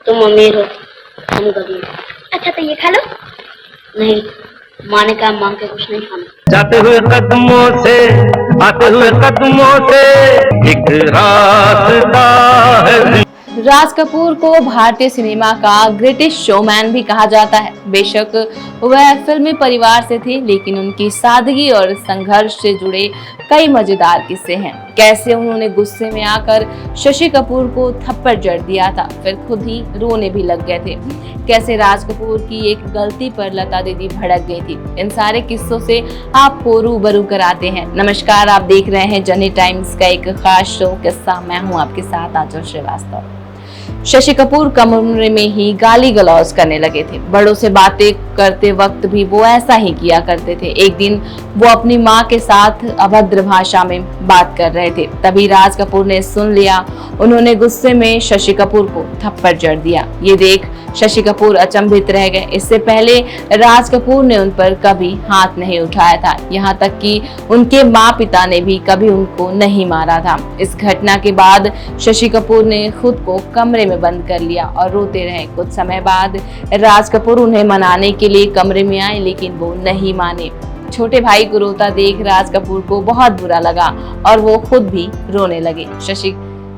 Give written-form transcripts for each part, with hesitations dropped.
तुम अमीर हो, हम गरीब। अच्छा तो ये खा लो। नहीं, माँ ने कहा मांग के कुछ नहीं खाना। जाते हुए कदमों से, आते हुए कदमों से एक रास्ता है। राज कपूर को भारतीय सिनेमा का ग्रेटेस्ट शोमैन भी कहा जाता है। बेशक वह फिल्मी परिवार से थे, लेकिन उनकी सादगी और संघर्ष से जुड़े कई मजेदार किस्से हैं। कैसे उन्होंने गुस्से में आकर शशि कपूर को थप्पड़ जड़ दिया था, फिर खुद ही रोने भी लग गए थे। कैसे राज कपूर की एक गलती पर लता दीदी भड़क गई थी। इन सारे किस्सों से आपको रूबरू कराते हैं। नमस्कार, आप देख रहे हैं जर्नी टाइम्स का एक खास शो किस्सा। मैं हूं आपके साथ आंचल श्रीवास्तव। शशि कपूर कम उम्र में ही गाली गलौज करने लगे थे। बड़ों से बातें करते वक्त भी वो ऐसा ही किया करते थे। एक दिन वो अपनी माँ के साथ अभद्र भाषा में बात कर रहे थे, तभी राज कपूर ने सुन लिया। उन्होंने गुस्से में शशि कपूर को थप्पड़ जड़ दिया। ये देख शशि कपूर अचंभित रह गए। इससे पहले राज कपूर ने उन पर कभी हाथ नहीं उठाया था, यहाँ तक कि उनके माँ पिता ने भी कभी उनको नहीं मारा था। इस घटना के बाद शशि कपूर ने खुद को कमरे में बंद कर लिया और रोते रहे। कुछ समय बाद राज कपूर उन्हें मनाने के लिए कमरे में आए, लेकिन वो नहीं माने। छोटे भाई को रोता देख राज कपूर को बहुत बुरा लगा और वो खुद भी रोने लगे।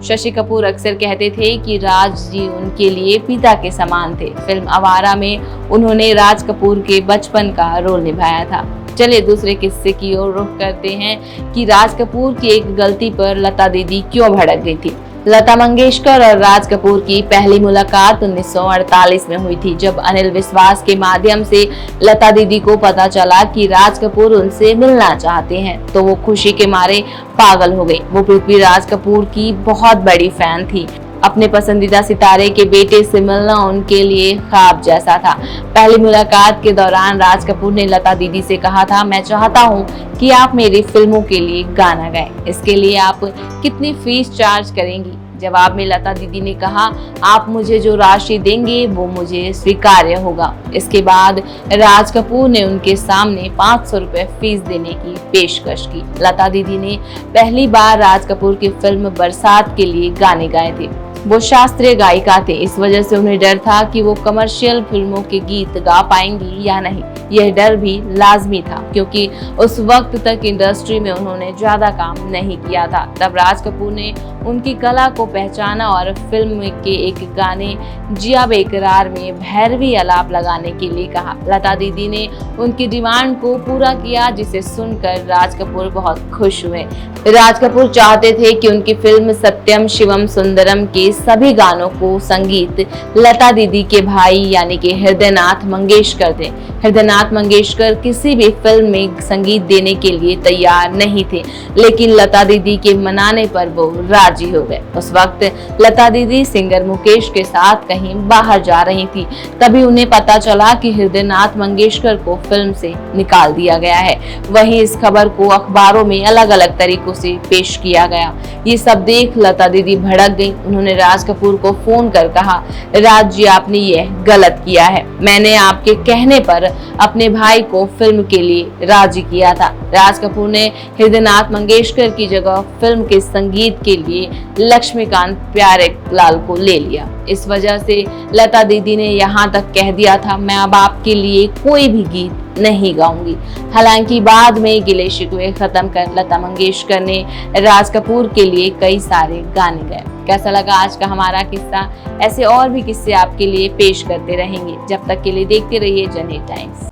शशि कपूर अक्सर कहते थे कि राज जी उनके लिए पिता के समान थे। फिल्म आवारा में उन्होंने राज कपूर के बचपन का रोल निभाया था। चलिए दूसरे किस्से की ओर रुख करते हैं कि राज कपूर की एक गलती पर लता दीदी क्यों भड़क गई थी। लता मंगेशकर और राज कपूर की पहली मुलाकात 1948 में हुई थी, जब अनिल विश्वास के माध्यम से लता दीदी को पता चला कि राज कपूर उनसे मिलना चाहते हैं, तो वो खुशी के मारे पागल हो गई। वो पृथ्वीराज कपूर की बहुत बड़ी फैन थी। अपने पसंदीदा सितारे के बेटे से मिलना उनके लिए ख्वाब जैसा था। पहली मुलाकात के दौरान राज कपूर ने लता दीदी से कहा था, मैं चाहता हूँ कि आप मेरी फिल्मों के लिए गाना गाएं। इसके लिए आप कितनी फीस चार्ज करेंगी? जवाब में लता दीदी ने कहा, आप मुझे जो राशि देंगे वो मुझे स्वीकार्य होगा। इसके बाद राज कपूर ने उनके सामने 500 रुपए फीस देने की पेशकश की। लता दीदी ने पहली बार राज कपूर की फिल्म बरसात के लिए गाने गाए थे। वो शास्त्रीय गायिका थे, इस वजह से उन्हें डर था कि वो कमर्शियल फिल्मों के गीत गा पाएंगी या नहीं। यह डर भी लाजमी था, क्योंकि उस वक्त तक इंडस्ट्री में उन्होंने ज्यादा काम नहीं किया था। तब राज कपूर ने उनकी कला को पहचाना और फिल्म के एक गाने जिया बेकरार में भैरवी आलाप लगाने के लिए कहा। लता दीदी ने उनकी डिमांड को पूरा किया, जिसे सुनकर राज कपूर बहुत खुश हुए। राज कपूर चाहते थे कि उनकी फिल्म सत्यम शिवम सुंदरम के सभी गानों को संगीत लता दीदी के भाई यानी कि हृदयनाथ मंगेशकर थे। हृदयनाथ मंगेशकर किसी भी फिल्म में संगीत देने के लिए तैयार नहीं थे, लेकिन लता दीदी के मनाने पर वो राजी हो गए। उस वक्त लता दीदी सिंगर मुकेश के साथ कहीं बाहर जा रही थी, तभी उन्हें पता चला कि हृदयनाथ मंगेशकर को फिल्म से निकाल दिया गया है। वहीं इस खबर को अखबारों में अलग अलग तरीकों से पेश किया गया। ये सब देख लता दीदी भड़क गई। उन्होंने राज कपूर को फोन कर कहा, राज जी आपने ये गलत किया है। मैंने आपके कहने पर अपने भाई को फिल्म के लिए राजी किया था। राज कपूर ने हृदयनाथ मंगेशकर की जगह फिल्म के संगीत के लिए लक्ष्मीकांत प्यारेलाल को ले लिया। इस वजह से लता दीदी ने यहाँ तक कह दिया था, मैं अब आपके लिए कोई भी गीत नहीं गाऊंगी। हालांकि बाद में गिले शिकवे खत्म कर लता मंगेशकर ने राज कपूर के लिए कई सारे गाने गाए। कैसा लगा आज का हमारा किस्सा? ऐसे और भी किस्से आपके लिए पेश करते रहेंगे। जब तक के लिए देखते रहिए जर्नी टाइम्स।